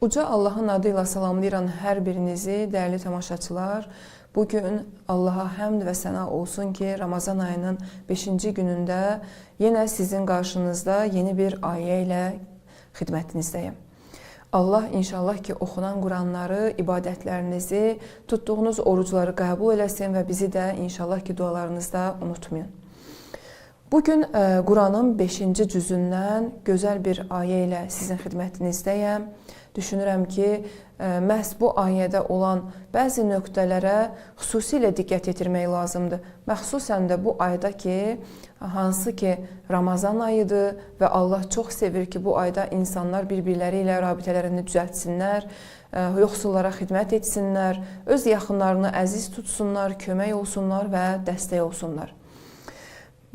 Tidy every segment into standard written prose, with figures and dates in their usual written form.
Uca Allahın adıyla salamlayıram hər birinizi, dəyərli tamaşaçılar. Bugün Allaha həmd və səna olsun ki, Ramazan ayının 5-ci günündə yenə sizin qarşınızda yeni bir ayə ilə xidmətinizdəyim. Allah inşallah ki, oxunan Quranları, ibadətlərinizi, tutduğunuz orucları qəbul eləsin və bizi də inşallah ki, dualarınızda unutmayın. Bugün Quranın 5-ci cüzündən gözəl bir ayə ilə sizin xidmətinizdəyəm. Düşünürəm ki, məhz bu ayədə olan bəzi nöqtələrə xüsusilə diqqət yetirmək lazımdır. Məxsusən də bu ayda ki, hansı ki Ramazan ayıdır və Allah çox sevir ki, bu ayda insanlar bir-birləri ilə rabitələrini düzəltsinlər, yoxsullara xidmət etsinlər, öz yaxınlarını əziz tutsunlar, kömək olsunlar və dəstək olsunlar.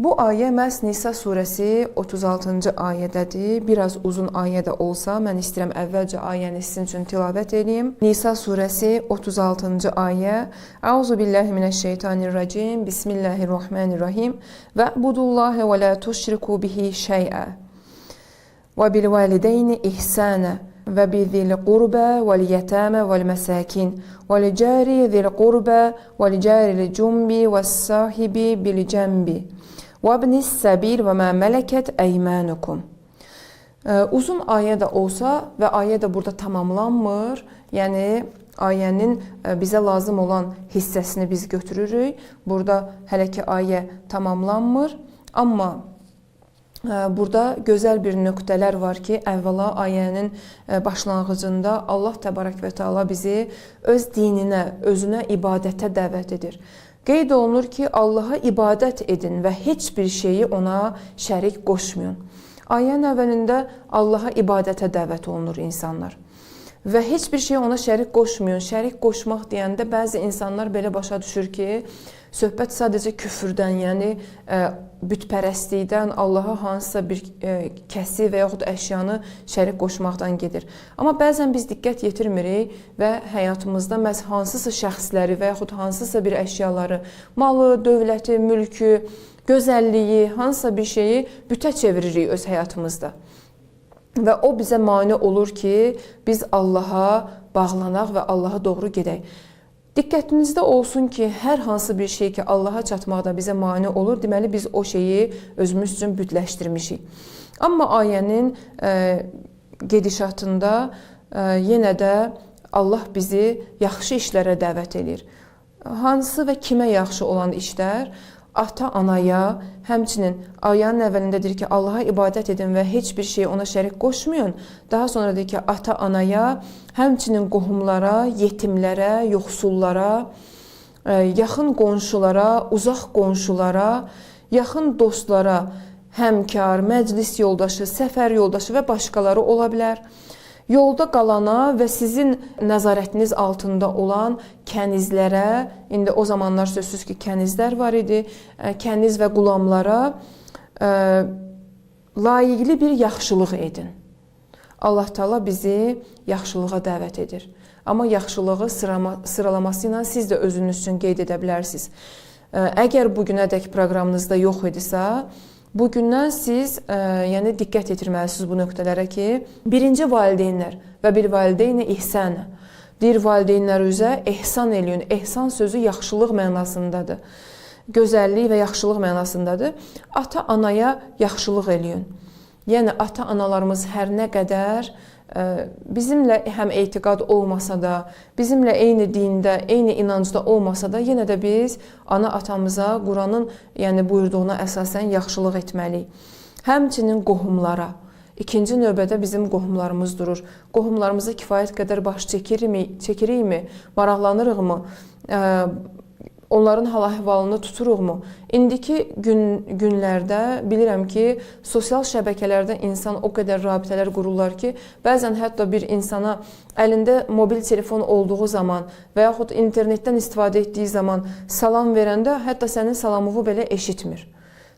Bu ayə məhz Nisa surəsi 36-cı ayədədir. Biraz uzun ayə də olsa, mən istəyirəm əvvəlcə ayəni sizin üçün tilavət edeyim. Nisa surəsi 36-cı ayə. Auzu billahi mineşşeytanirracim. Bismillahirrahmanirrahim. Va'budullaha və la tuşriku bihi şey'a. Və bil valideyni ihsana. Və bizil qurba vəl yetama vəl masakin. Vəl cari zil qurba vəl cari cumbi vəs sahibi bil cembi. وَابْنِ السَّبِيلِ وَمَا مَلَكَتْ اَيْمَانُكُمْ. Uzun ayə də olsa və ayə də burada tamamlanmır. Yəni, ayənin bizə lazım olan hissəsini biz götürürük. Burada hələ ki ayə tamamlanmır. Amma burada gözəl bir nöqtələr var ki, əvvəla ayənin başlanğıcında Allah Təbarək və Teala bizi öz dininə, özünə ibadətə dəvət edir. Qeyd olunur ki, Allaha ibadət edin və heç bir şeyi ona şərik qoşmayın. Ayənin əvvəlində Allaha ibadətə dəvət olunur insanlar. Və heç bir şey ona şərik qoşmayın. Şərik qoşmaq deyəndə bəzi insanlar belə başa düşür ki, söhbət sadəcə küfrdən, yəni bütpərəstlikdən, Allaha hansısa bir kəsi və yaxud əşyanı şərik qoşmaqdan gedir. Amma bəzən biz diqqət yetirmirik və həyatımızda məhz hansısa şəxsləri və yaxud hansısa bir əşyaları, malı, dövləti, mülkü, gözəlliyi, hansısa bir şeyi bütə çeviririk öz həyatımızda. Və o bizə mane olur ki, biz Allaha bağlanaq və Allaha doğru gedək. Diqqətinizdə olsun ki, hər hansı bir şey ki, Allaha çatmaqda bizə mane olur, deməli biz o şeyi özümüz üçün bütləşdirmişik. Amma ayənin gedişatında yenə də Allah bizi yaxşı işlərə dəvət edir. Hansı və kimə yaxşı olan işlər? Ata-anaya, həmçinin ayənin əvvəlində deyir ki, Allaha ibadət edin və heç bir şey ona şərik qoşmayın. Daha sonra deyir ki, ata-anaya, həmçinin qohumlara, yetimlərə, yoxsullara, yaxın qonşulara, uzaq qonşulara, yaxın dostlara, həmkar, məclis yoldaşı, səfər yoldaşı və başqaları ola bilər. Yolda qalana və sizin nəzarətiniz altında olan kənizlərə, indi o zamanlar sözsüz ki, kənizlər var idi, kəniz və qulamlara layiqli bir yaxşılıq edin. Allah Teala bizi yaxşılığa dəvət edir. Amma yaxşılığı sıralaması ilə siz də özünüz üçün qeyd edə bilərsiniz. Əgər bugünədək proqramınızda yox idisə, bugündən siz yəni diqqət yetirməlisiniz bu nöqtələrə ki, birinci valideynlər və bir valideyni ihsanə. Deyir, valideynlər üzə ehsan eləyin. Ehsan sözü yaxşılıq mənasındadır. Gözəllik və yaxşılıq mənasındadır. Ata-anaya yaxşılıq eləyin. Yəni, ata-analarımız hər nə qədər bizimlə həm etiqad olmasa da, bizimlə eyni dində, eyni inancda olmasa da, yenə də biz ana-atamıza, Quranın buyurduğuna əsasən yaxşılıq etməliyik. Həmçinin qohumlara, ikinci növbədə bizim qohumlarımız durur. Qohumlarımıza kifayət qədər baş çəkirikmi, maraqlanırıqmı, onların hal-əhvalını tuturuqmu? İndiki günlərdə bilirəm ki, sosial şəbəkələrdə insan o qədər rabitələr qururlar ki, bəzən hətta bir insana əlində mobil telefon olduğu zaman və yaxud internetdən istifadə etdiyi zaman salam verəndə hətta sənin salamını belə eşitmir.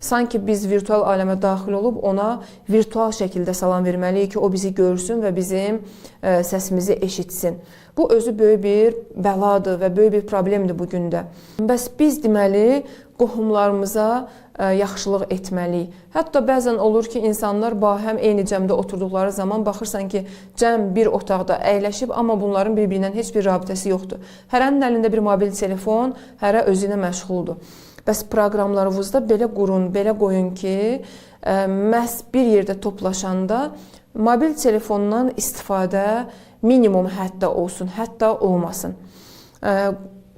Sanki biz virtual aləmə daxil olub ona virtual şəkildə salam verməliyik ki, o bizi görsün və bizim səsimizi eşitsin. Bu özü böyük bir bəladır və böyük bir problemdir bu gündə. Bəs biz deməli qohumlarımıza yaxşılıq etməliyik. Hətta bəzən olur ki, insanlar bahəm eyni cəmdə oturduqları zaman baxırsan ki, cəm bir otaqda əyləşib, amma bunların bir-birindən heç bir rabitəsi yoxdur. Hərənin əlində bir mobil telefon, hərə özü ilə məşğuldur. Bəs proqramlarınızda belə qurun, belə qoyun ki, məhz bir yerdə toplaşanda mobil telefondan istifadə minimum həddə olsun, hətta olmasın.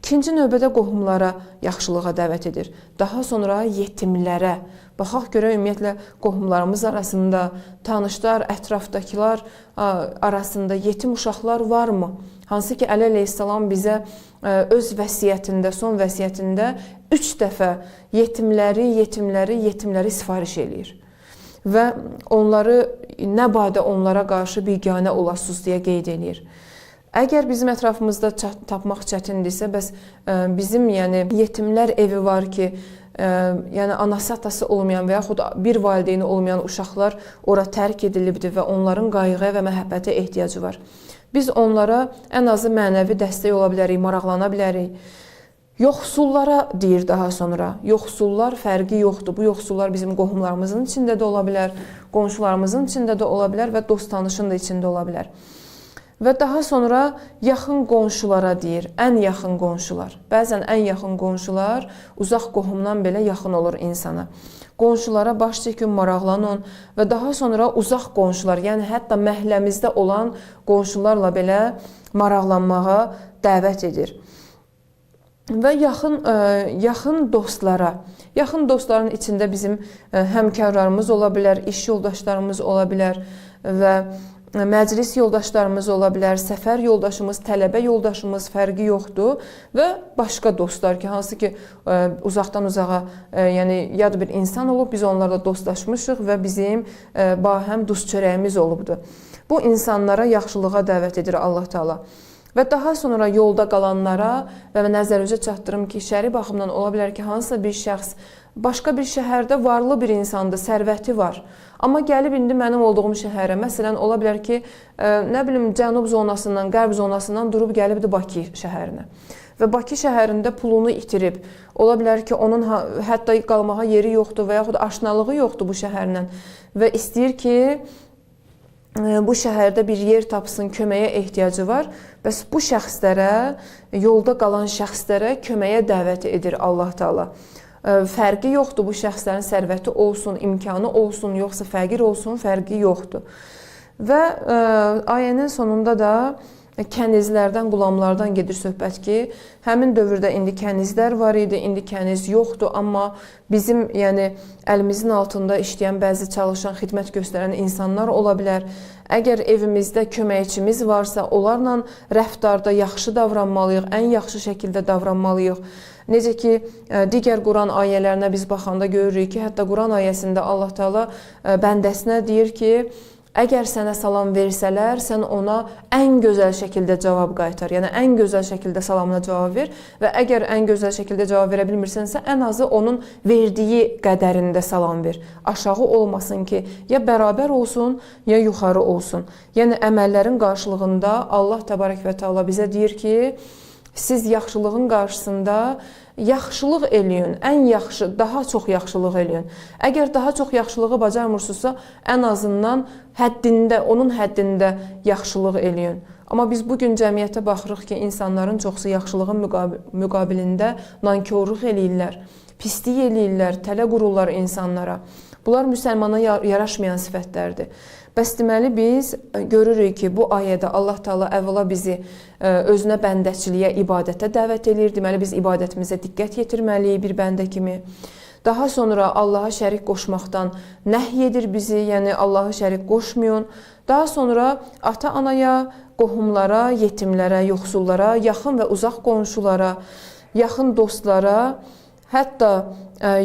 İkinci növbədə qohumlara yaxşılığa dəvət edir. Daha sonra yetimlərə. Baxaq görə ümumiyyətlə qohumlarımız arasında, tanışlar, ətrafdakılar arasında yetim uşaqlar varmı? Hansı ki, Əli əleyhissalam bizə öz vəsiyyətində, son vəsiyyətində 3 dəfə yetimləri sifariş eləyir. Və onları, nə badə onlara qarşı biganə olasınız deyə qeyd eləyir. Əgər bizim ətrafımızda tapmaq çətindirsə, bəs bizim yetimlər evi var ki, anası atası olmayan və yaxud bir valideyni olmayan uşaqlar ora tərk edilibdir və onların qayğıya və məhəbbətə ehtiyacı var. Biz onlara ən azı mənəvi dəstək ola bilərik, maraqlana bilərik. Yoxsullara deyir daha sonra. Yoxsullar fərqi yoxdur. Bu yoxsullar bizim qohumlarımızın içində də ola bilər, qonşularımızın içində də ola bilər və dost tanışın da içində ola bilər. Və daha sonra yaxın qonşulara deyir, ən yaxın qonşular. Bəzən ən yaxın qonşular uzaq qohumdan belə yaxın olur insana. Qonşulara baş çəkin, maraqlanın və daha sonra uzaq qonşular, yəni hətta məhəlləmizdə olan qonşularla belə maraqlanmağa dəvət edir. Və yaxın dostlara, yaxın dostların içində bizim həmkarlarımız ola bilər, iş yoldaşlarımız ola bilər və məclis yoldaşlarımız ola bilər, səfər yoldaşımız, tələbə yoldaşımız fərqi yoxdur və başqa dostlar ki, hansı ki uzaqdan uzağa, yad bir insan olub, biz onlarla dostlaşmışıq və bizim bahəm duz çörəyimiz olubdur. Bu insanlara yaxşılığa dəvət edir Allah Teala. Və daha sonra yolda qalanlara və nəzərinizə çatdırım ki, şəri baxımdan ola bilər ki, hansısa bir şəxs başqa bir şəhərdə varlı bir insandır, sərvəti var. Amma gəlib indi mənim olduğum şəhərə, məsələn, ola bilər ki, cənub zonasından, qərb zonasından durub gəlibdir Bakı şəhərinə. Və Bakı şəhərində pulunu itirib. Ola bilər ki, onun hətta qalmağa yeri yoxdur və yaxud aşnalığı yoxdur bu şəhərlə və istəyir ki, bu şəhərdə bir yer tapsın, köməyə ehtiyacı var. Bəs bu şəxslərə, yolda qalan şəxslərə köməyə dəvət edir Allah Teala. Fərqi yoxdur, bu şəxslərin sərvəti olsun, imkanı olsun, yoxsa fəqir olsun, fərqi yoxdur. Və ayənin sonunda da kənizlərdən, qulamlardan gedir söhbət ki, həmin dövrdə indi kənizlər var idi, indi kəniz yoxdur, amma bizim əlimizin altında işləyən, bəzi çalışan, xidmət göstərən insanlar ola bilər. Əgər evimizdə köməkçimiz varsa, onlarla rəftarda yaxşı davranmalıyıq, ən yaxşı şəkildə davranmalıyıq. Necə ki, digər Quran ayələrinə biz baxanda görürük ki, hətta Quran ayəsində Allah Teala bəndəsinə deyir ki, əgər sənə salam versələr, sən ona ən gözəl şəkildə cavab qaytar. Yəni, ən gözəl şəkildə salamına cavab ver və əgər ən gözəl şəkildə cavab verə bilmirsənsə, ən azı onun verdiyi qədərində salam ver. Aşağı olmasın ki, ya bərabər olsun, ya yuxarı olsun. Yəni, əməllərin qarşılığında Allah Təbarək və Teala bizə deyir ki, siz yaxşılığın qarşısında yaxşılıq eləyin, ən yaxşı, daha çox yaxşılıq eləyin. Əgər daha çox yaxşılığı bacarmırsınızsa, ən azından onun həddində yaxşılıq eləyin. Amma biz bugün cəmiyyətə baxırıq ki, insanların çoxsu yaxşılığın müqabilində nankorluq eləyirlər, pislik eləyirlər, tələ qururlar insanlara. Bunlar müsəlmana yaraşmayan sifətlərdir. Bəs deməli biz görürük ki, bu ayədə Allah Teala əvvəla bizi özünə bəndəçiliyə, ibadətə dəvət edir. Deməli biz ibadətimizə diqqət yetirməliyik bir bəndə kimi. Daha sonra Allaha şərik qoşmaqdan nəhy edir bizi, yəni Allaha şərik qoşmayın. Daha sonra ata-anaya, qohumlara, yetimlərə, yoxsullara, yaxın və uzaq qonşulara, yaxın dostlara, hətta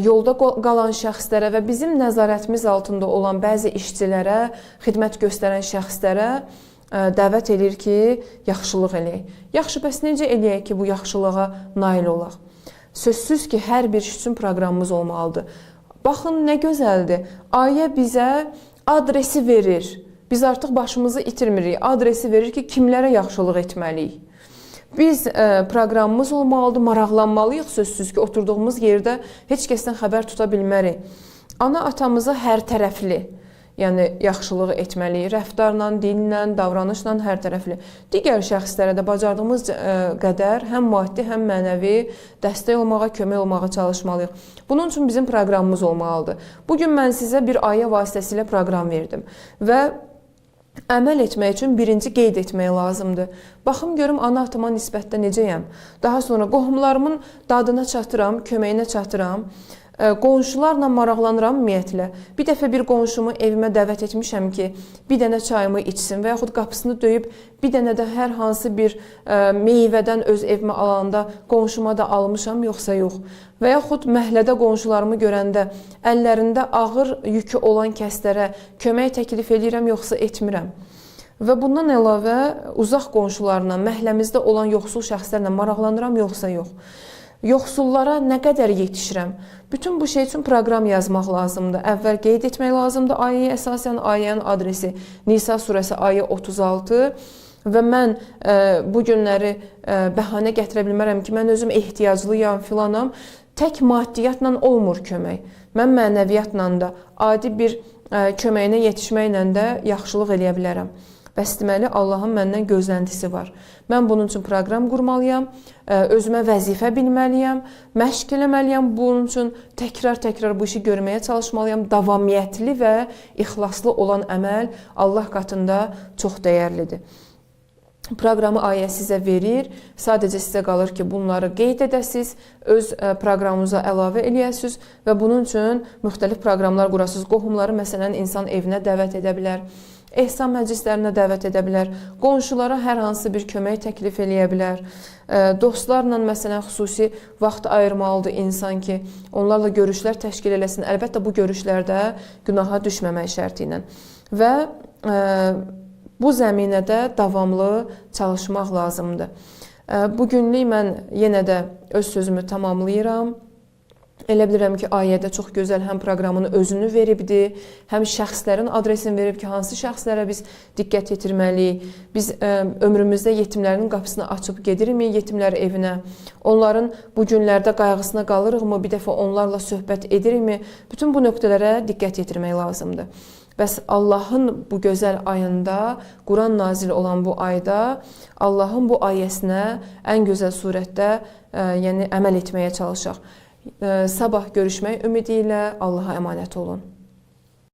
yolda qalan şəxslərə və bizim nəzarətimiz altında olan bəzi işçilərə, xidmət göstərən şəxslərə dəvət edir ki, yaxşılıq eləyək. Yaxşı, bəs necə eləyək ki, bu yaxşılığa nail olaq? Sözsüz ki, hər bir iş üçün proqramımız olmalıdır. Baxın nə gözəldir. Ayə bizə adresi verir. Biz artıq başımızı itirmirik. Adresi verir ki, kimlərə yaxşılıq etməliyik. Biz proqramımız olmalıdır, maraqlanmalıyıq sözsüz ki, oturduğumuz yerdə heç kəsdən xəbər tuta bilmərik. Ana atamıza hər tərəfli, yəni yaxşılıq etməliyik, rəftarla, dillə, davranışla hər tərəfli. Digər şəxslərə də bacardığımız qədər həm maddi, həm mənəvi dəstək olmağa, kömək olmağa çalışmalıyıq. Bunun üçün bizim proqramımız olmalıdır. Bugün mən sizə bir ayə vasitəsilə proqram verdim və əməl etmək üçün birinci qeyd etmək lazımdır. Baxım görüm ana atama nisbətdə necəyəm. Daha sonra qohumlarımın dadına çatıram, köməyinə çatıram. Qonşularla maraqlanıram ümumiyyətlə. Bir dəfə bir qonşumu evimə dəvət etmişəm ki, bir dənə çayımı içsin və yaxud qapısını döyüb bir dənə də hər hansı bir meyvədən öz evimə alanda qonşuma da almışam, yoxsa yox. Və yaxud məhəllədə qonşularımı görəndə əllərində ağır yükü olan kəslərə kömək təklif edirəm, yoxsa etmirəm. Və bundan əlavə uzaq qonşularla, məhəlləmizdə olan yoxsul şəxslərlə maraqlanıram, yoxsa yox. Yoxsullara nə qədər yetişirəm? Bütün bu şey üçün proqram yazmaq lazımdır. Əvvəl qeyd etmək lazımdır ayəyə əsasən, ayənin adresi Nisa surəsi ayə 36 və mən bu günləri bəhanə gətirə bilmərəm ki, mən özüm ehtiyaclıyam, filanam. Tək maddiyyatla olmur kömək. Mən mənəviyyatla da, adi bir köməyinə yetişməklə də yaxşılıq eləyə bilərəm. Bəs deməli, Allahın məndən gözləntisi var. Mən bunun üçün proqram qurmalıyam, özümə vəzifə bilməliyəm, məşq eləməliyəm. Bunun üçün təkrar-təkrar bu işi görməyə çalışmalıyam. Davamiyyətli və ixlaslı olan əməl Allah qatında çox dəyərlidir. Proqramı ayə sizə verir. Sadəcə sizə qalır ki, bunları qeyd edəsiniz, öz proqramınıza əlavə eləyəsiniz və bunun üçün müxtəlif proqramlar qurasınız. Qohumları məsələn insan evinə dəvət edə bilər. Ehsan məclislərinə dəvət edə bilər, qonşulara hər hansı bir kömək təklif eləyə bilər, dostlarla məsələn xüsusi vaxt ayırmalıdır insan ki, onlarla görüşlər təşkil eləsin. Əlbəttə bu görüşlərdə günaha düşməmək şərti ilə və bu zəminədə davamlı çalışmaq lazımdır. Bugünlük mən yenə də öz sözümü tamamlayıram. Elə bilirəm ki, ayədə çox gözəl həm proqramını özünü veribdir, həm şəxslərin adresini verib ki, hansı şəxslərə biz diqqət yetirməliyik. Biz ömrümüzdə yetimlərin qapısını açıb gedirikmi yetimlər evinə? Onların bu günlərdə qayğısına qalırıqmı? Bir dəfə onlarla söhbət edirikmi? Bütün bu nöqtələrə diqqət yetirmək lazımdır. Bəs Allahın bu gözəl ayında, Quran nazil olan bu ayda, Allahın bu ayəsinə ən gözəl surətdə yəni əməl etməyə çalışaq. Sabah görüşmək ümidi ilə Allaha əmanət olun.